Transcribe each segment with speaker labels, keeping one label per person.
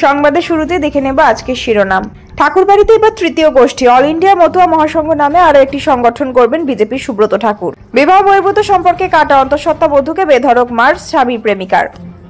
Speaker 1: সংবাদের শুরুতে দেখে নেব আজকের শিরোনাম। ঠাকুরবাড়িতে এবার তৃতীয় গোষ্ঠী। অল ইন্ডিয়া মতুয়া মহাসংঘ নামে আরো একটি সংগঠন করবেন বিজেপির সুব্রত ঠাকুর। বিবাহ বহির্ভূত সম্পর্কে কাটা অন্তঃসত্ত্বা বধূকে বেধড়ক মার স্বামী প্রেমিকার।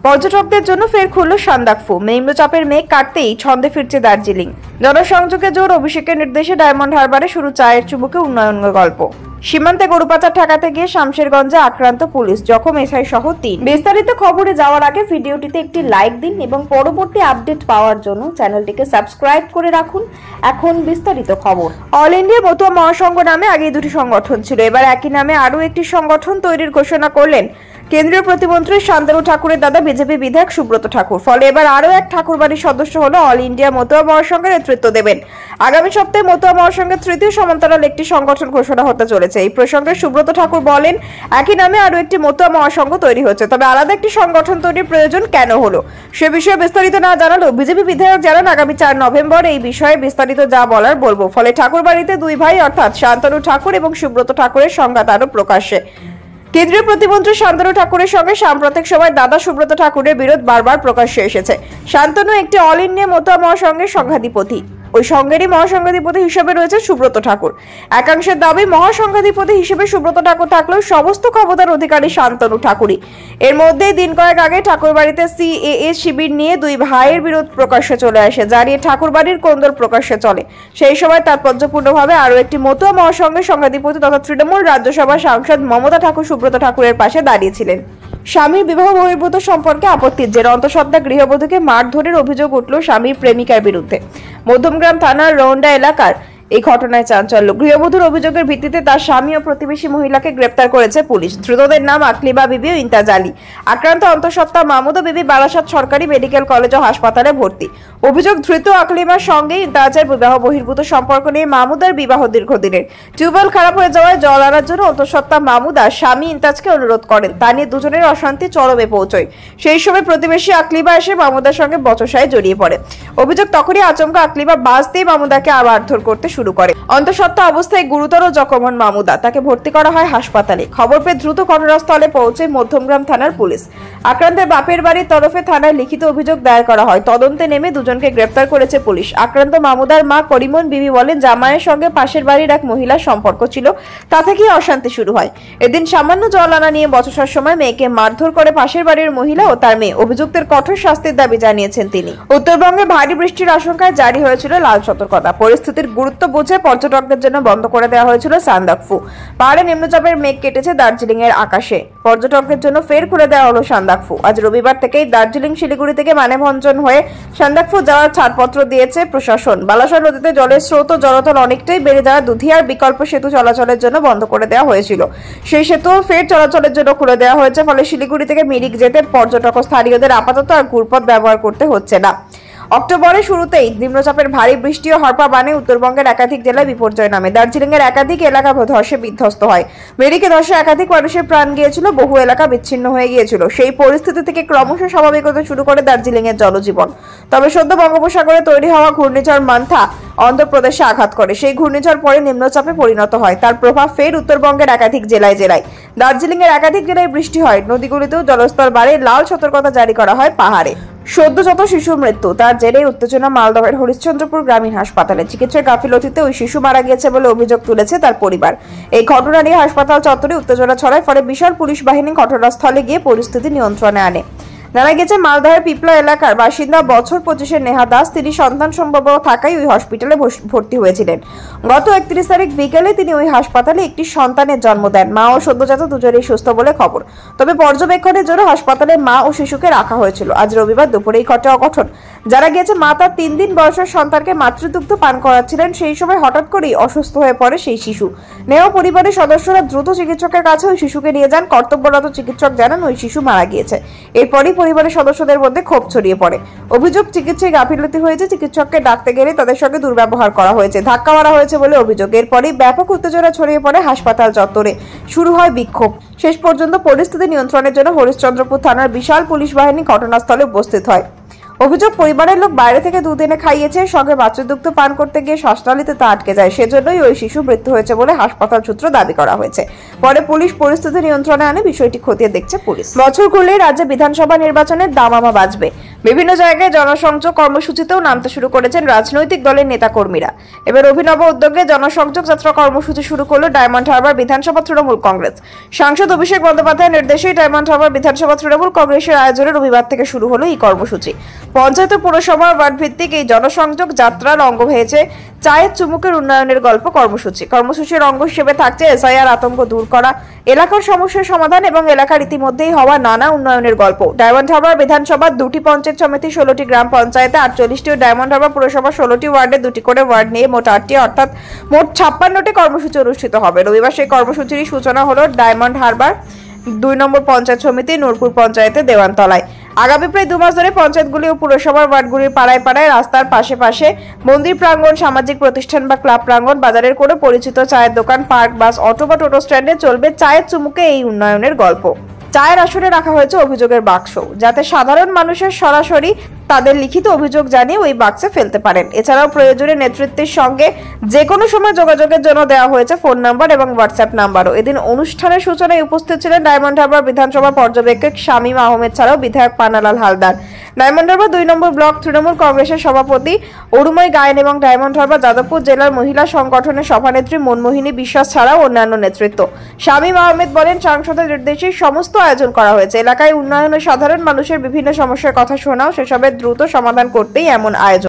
Speaker 1: পর্যটকদের জন্য ফের খুলল সান্দাকফু। নিম্নচাপের মেঘ কাটতেই ছন্দে ফিরছে দার্জিলিং। জনসংযোগে জোর, অভিষেকের নির্দেশে ডায়মন্ড হারবারে শুরু চায়ের চুমুকে উন্নয়ন গল্প। সীমান্তে গরু পাচার ঠেকাতে গিয়ে শামশেরগঞ্জে আক্রান্ত পুলিশ, জখম এসআই সহ ৩। বিস্তারিত খবরে যাওয়ার আগে ভিডিওটিতে একটি লাইক দিন এবং পরবর্তী আপডেট পাওয়ার জন্য চ্যানেলটিকে সাবস্ক্রাইব করে রাখুন। এখন বিস্তারিত খবর। অল ইন্ডিয়া মতুয়া মহাসংঘ নামে আগে দুটি সংগঠন ছিল, এবার একই নামে আরও একটি সংগঠন তৈরির ঘোষণা করলেন কেন্দ্রীয় প্রতিমন্ত্রী শান্তনু ঠাকুরের দাদা বিজেপি বিধায়ক সুব্রত ঠাকুর। ফলে এবার আরও এক ঠাকুরবাড়ির সদস্য হলো অল ইন্ডিয়া মতুয়া মহাসংঘের নেতৃত্ব দেবেন। আগামী সপ্তাহে মতুয়া মহাসংঘের তৃতীয় সমান্তরাল একটি সংগঠন ঘোষণা হতে চলেছে। এই প্রসঙ্গে সুব্রত ঠাকুর বলেন, একই নামে আরও একটি মতুয়া মহাসংঘ তৈরি হচ্ছে, তবে আলাদা একটি সংগঠন তৈরির প্রয়োজন কেন হলো সে বিষয়ে বিস্তারিত না জানালেও বিজেপি বিধায়ক জানান, আগামী ৪ নভেম্বর এই বিষয়ে বিস্তারিত যা বলার বলবো। ফলে ঠাকুরবাড়িতে দুই ভাই অর্থাৎ শান্তনু ঠাকুর এবং সুব্রত ঠাকুরের সংঘাত আরও প্রকাশ্যে। কেন্দ্রীয় প্রতিমন্ত্রী শান্তনু ঠাকুরের সঙ্গে সাম্প্রতিক সময় দাদা সুব্রত ঠাকুরের বিরোধ বারবার প্রকাশ্যে এসেছে। শান্তনু একটি অল ইন্ডিয়া মতুয়া মহাসংঘের সংঘাধিপতি, ওই সংঘেরই মহাসংঘাধিপতি হিসেবে রয়েছে সুব্রত ঠাকুর। একাংশের দাবি মহাসংঘাধিপতি হিসেবে সুব্রত ঠাকুর থাকলেও সমস্ত ক্ষমতার অধিকারী শান্তনু ঠাকুরই। এর মধ্যেই দিন কয়েক আগে ঠাকুরবাড়িতে সিএএ শিবির নিয়ে দুই ভাইয়ের বিরোধ প্রকাশ্যে চলে আসে, যা নিয়ে ঠাকুরবাড়ির কোন্দল প্রকাশ্যে চলে। সেই সময় তাৎপর্যপূর্ণভাবে আরও একটি মতুয়া মহাসংঘের সংঘাধিপতি তথা তৃণমূল রাজ্যসভা সাংসদ মমতা ঠাকুর সুব্রত ঠাকুরের পাশে দাঁড়িয়েছিলেন। স্বামীর বিবাহ বহির্ভূত সম্পর্কে আপত্তির জেরে অন্তঃসত্ত্বা গৃহবধূকে মারধরের অভিযোগ উঠল স্বামীর প্রেমিকার বিরুদ্ধে। মধ্যমগ্রাম থানার রৌন্ডা এলাকার এই ঘটনায় চাঞ্চল্য। গৃহবধূর অভিযোগের ভিত্তিতে তার স্বামী ও প্রতিবেশী মহিলাকে গ্রেপ্তার করেছে পুলিশ। ধৃতদের নাম আকলিবা বিবি ও ইন্তাজ আলী। আক্রান্ত অন্তঃসত্ত্বা মাহমুদা বিবি বারাসাত সরকারি মেডিকেল কলেজ ও হাসপাতালে ভর্তি। অভিযোগ, ধৃত আকলিমার সঙ্গে ইন্তাজের বিবাহ বহির্ভূত সম্পর্ক নিয়ে মাহমুদার বিবাহ দীর্ঘদিনের। টিউবওয়েল খারাপ হয়ে যাওয়ায় জল আনার জন্য অন্তঃসত্ত্বা মাহমুদা স্বামী ইন্তাজকে অনুরোধ করেন। তা নিয়ে দুজনের অশান্তি চরমে পৌঁছয়। সেই সময় প্রতিবেশী আকলিবা এসে মাহমুদার সঙ্গে বচসায় জড়িয়ে পড়ে। অভিযোগ, তখনই আচমকা আকলিবা বাস দিয়ে মাহমুদাকে মারধর করতে শুরু করে। অন্তঃসত্ত্বা অবস্থায় গুরুতর জখম হন মাহমুদা। তাকে ভর্তি করা হয় হাসপাতালে। খবর পেয়ে দ্রুত ঘটনাস্থলে পৌঁছে মধ্যমগ্রাম থানার পুলিশ। আক্রান্তের বাপের বাড়ির তরফে থানায় লিখিত অভিযোগ দায়ের করা হয়। তদন্তে নেমে দুজনকে গ্রেপ্তার করেছে পুলিশ। আক্রান্ত মাহমুদার মা করিমন বিবি বলেন, জামাইয়ের সঙ্গে পাশের বাড়ির এক মহিলার সম্পর্ক ছিল, তা থেকেই অশান্তি শুরু হয়। এদিন সামান্য জল আনা নিয়ে বচসার সময় মেয়েকে মারধর করে পাশের বাড়ির মহিলা ও তার মেয়ে। অভিযুক্তের কঠোর শাস্তির দাবি জানিয়েছেন তিনি। উত্তরবঙ্গে ভারী বৃষ্টির আশঙ্কায় জারি হয়েছিল লাল সতর্কতা। পরিস্থিতির গুরুত্ব বুঝে পর্যটকদের জন্য বন্ধ করে দেওয়া হয়েছিল সান্দাকফু। পাহাড়ে নিম্নচাপের মেঘ কেটেছে দার্জিলিং এর আকাশে। পর্যটকদের জন্য ফের খুলে দেওয়া হলো সান্দাকফু। আজ রবিবার থেকেই দার্জিলিং শিলিগুড়ি থেকে মানেভঞ্জন হয়ে সান্দাকফু যাওয়ার ছাড়পত্র দিয়েছে প্রশাসন। বালাসর নদীতে জলের স্রোত ও জলতল অনেকটাই বেড়ে যাওয়া দুধিয়ার বিকল্প সেতু চলাচলের জন্য বন্ধ করে দেওয়া হয়েছিল। সেই সেতু ফের চলাচলের জন্য খুলে দেওয়া হয়েছে। ফলে শিলিগুড়ি থেকে মিরিক যেতে পর্যটক ও স্থানীয়দের আপাতত আর ঘুরপথ ব্যবহার করতে হচ্ছে না। অক্টোবরের শুরুতেই নিম্নচাপের ভারী বৃষ্টি ও হরপা বানে উত্তরবঙ্গের একাধিক জেলায় বিপর্যয় নামে। দার্জিলিং এর একাধিক এলাকা ধসে বিধ্বস্ত হয়। মেরিকে ধসে একাধিক মানুষের প্রাণ গিয়েছিল, বহু এলাকা বিচ্ছিন্ন হয়ে গিয়েছিল। সেই পরিস্থিতি থেকে ক্রমশ স্বাভাবিক হতে শুরু করে দার্জিলিং এর জনজীবন। তবে সদ্য বঙ্গোপসাগরে তৈরি হওয়া ঘূর্ণিঝড় মান্থা অন্ধ্রপ্রদেশে আঘাত করে। সেই ঘূর্ণিঝড় পরে নিম্নচাপে পরিণত হয়। তার প্রভাব ফের উত্তরবঙ্গের একাধিক জেলায়। দার্জিলিং এর একাধিক জেলায় বৃষ্টি হয়। নদীগুলিতেও জলস্তর বাড়ে। লাল সতর্কতা জারি করা হয় পাহাড়ে। সদ্যজাত শিশু মৃত্যু, তার জেরে উত্তেজনা মালদহের হরিশ্চন্দ্রপুর গ্রামীণ হাসপাতালে। চিকিৎসার গাফিলতিতে ওই শিশু মারা গিয়েছে বলে অভিযোগ তুলেছে তার পরিবার। এই ঘটনা নিয়ে হাসপাতাল চত্বরে উত্তেজনা ছড়ায়। ফলে বিশাল পুলিশ বাহিনী ঘটনাস্থলে গিয়ে পরিস্থিতি নিয়ন্ত্রণে আনে। জানা গেছে, মালদহের পিপলা এলাকার বাসিন্দা বছর 25-এর নেহা দাস। তিনি সন্তান সম্ভব থাকায় ওই হসপিটালে ভর্তি হয়েছিলেন। গত 31 তারিখ বিকেলে তিনি ওই হাসপাতালে একটি সন্তানের জন্ম দেন। মা ও সদ্যজাত দুজনেই সুস্থ বলে খবর। তবে পর্যবেক্ষণের জন্য হাসপাতালে মা ও শিশুকে রাখা হয়েছিল। আজ রবিবার দুপুরেই ঘটে অঘটন। জানা গিয়েছে, মা তার 3 দিন বয়সের সন্তানকে মাতৃদুগ্ধ পান করাচ্ছিলেন। সেই সময় হঠাৎ করেই অসুস্থ হয়ে পড়ে সেই শিশু। নেহা পরিবারের সদস্যরা দ্রুত চিকিৎসকের কাছে ওই শিশুকে নিয়ে যান। কর্তব্যরত চিকিৎসক জানান, ওই শিশু মারা গিয়েছে। এরপরই পরিবারের সদস্যদের মধ্যে ক্ষোভ ছড়িয়ে পড়ে। অভিযোগ, চিকিৎসায় গাফিলতি হয়েছে। চিকিৎসককে ডাকতে গেলে তাদের সঙ্গে দুর্ব্যবহার করা হয়েছে, ধাক্কা মারা হয়েছে বলে অভিযোগ। এরপরই ব্যাপক উত্তেজনা ছড়িয়ে পড়ে হাসপাতাল চত্বরে। শুরু হয় বিক্ষোভ। শেষ পর্যন্ত পরিস্থিতি নিয়ন্ত্রণের জন্য হরিশ্চন্দ্রপুর থানার বিশাল পুলিশ বাহিনী ঘটনাস্থলে উপস্থিত হয়। অভিযোগ, পরিবারের লোক বাইরে থেকে দুধ এনে খাইয়েছে, সঙ্গে বাচ্চার দুগ্ধ পান করতে গিয়ে শ্বাসনালীতে তা আটকে যায়, সেজন্যই ওই শিশু মৃত্যু হয়েছে বলে হাসপাতাল সূত্র দাবি করা হয়েছে। পরে পুলিশ পরিস্থিতি নিয়ন্ত্রণে আনে, বিষয়টি খতিয়ে দেখছে পুলিশ। বছর ঘুরলেই রাজ্যে বিধানসভা নির্বাচনের দামামা বাজবে। বিভিন্ন জায়গায় জনসংযোগ কর্মসূচিতেও নামতে শুরু করেছেন রাজনৈতিক দলের নেতাকর্মীরা। এবার অভিনব উদ্যোগে জনসংযোগ যাত্রা কর্মসূচি শুরু করলো ডায়মন্ড হারবার বিধানসভা তৃণমূল কংগ্রেস। সাংসদ অভিষেক বন্দ্যোপাধ্যায়ের নির্দেশে ডায়মন্ড হারবার বিধানসভা তৃণমূল কংগ্রেসের আয়োজনে রবিবার থেকে শুরু হলো এই কর্মসূচি। পঞ্চায়েত ও পুরসভা ওয়ার্ড ভিত্তিক এই জনসংযোগ যাত্রার অঙ্গ হয়েছে চায়ের চুমুকের উন্নয়নের গল্প কর্মসূচির অঙ্গ হিসেবে থাকছে এসআইআর আতঙ্ক দূর করা, এলাকার সমস্যার সমাধান এবং এলাকার ইতিমধ্যেই হওয়া নানা উন্নয়নের গল্প। ডায়মন্ড হারবার বিধানসভার 2টি পঞ্চায়েত সমিতি, 16টি গ্রাম পঞ্চায়েতে 48টি ও ডায়মন্ড হারবার পুরসভা 16টি ওয়ার্ডে 2টি করে ওয়ার্ড নিয়ে মোট 8টি অর্থাৎ মোট 56টি কর্মসূচি অনুষ্ঠিত হবে। রবিবার সেই কর্মসূচির সূচনা হলো ডায়মন্ড হারবার 2 নম্বর পঞ্চায়েত সমিতি নূরপুর পঞ্চায়েতে দেওয়ানতলায়। আগামী প্রায় 2 মাস ধরে পঞ্চায়েতগুলি ও পুরসভার ওয়ার্ডগুলির পাড়ায় পাড়ায়, রাস্তার পাশে পাশে, মন্দির প্রাঙ্গণ, সামাজিক প্রতিষ্ঠান বা ক্লাব প্রাঙ্গণ, বাজারের করে পরিচিত চায়ের দোকান, পার্ক, বাস, অটো বা টোটো স্ট্যান্ডে চলবে চায়ের চুমুকে এই উন্নয়নের গল্প। চায়ের আসরে রাখা হয়েছে অভিযোগের বাক্স, যাতে সাধারণ মানুষের সরাসরি তাদের লিখিত অভিযোগ জানিয়ে ওই বাক্সে ফেলতে পারেন। এছাড়াও প্রয়োজনে নেতৃত্বের সঙ্গে যে কোনো সময় যোগাযোগের জন্য দেওয়া হয়েছে ফোন নাম্বার এবং হোয়াটসঅ্যাপ নাম্বারও। এদিন অনুষ্ঠানের সূচনায় উপস্থিত ছিলেন ডায়মন্ড হারবার বিধানসভা পর্যবেক্ষক শামীম আহমেদ ছাড়াও বিধায়ক পানালাল হালদার, ডায়মন্ড হারবার 2 নম্বর ব্লক তৃণমূল কংগ্রেসের সভাপতি অরুময় গায়েন এবং ডায়মন্ড হারবার যাদবপুর জেলার মহিলা সংগঠনের সভানেত্রী মনমোহিনী বিশ্বাস ছাড়াও অন্যান্য নেতৃত্ব। শামীম আহমেদ বলেন, সাংসদের নির্দেশে সমস্ত আয়োজন করা হয়েছে। এলাকায় উন্নয়ন ও সাধারণ মানুষের বিভিন্ন সমস্যার কথা শোনাও সেসবের দ্রুত সমাধান করতেই এমন আয়োজন।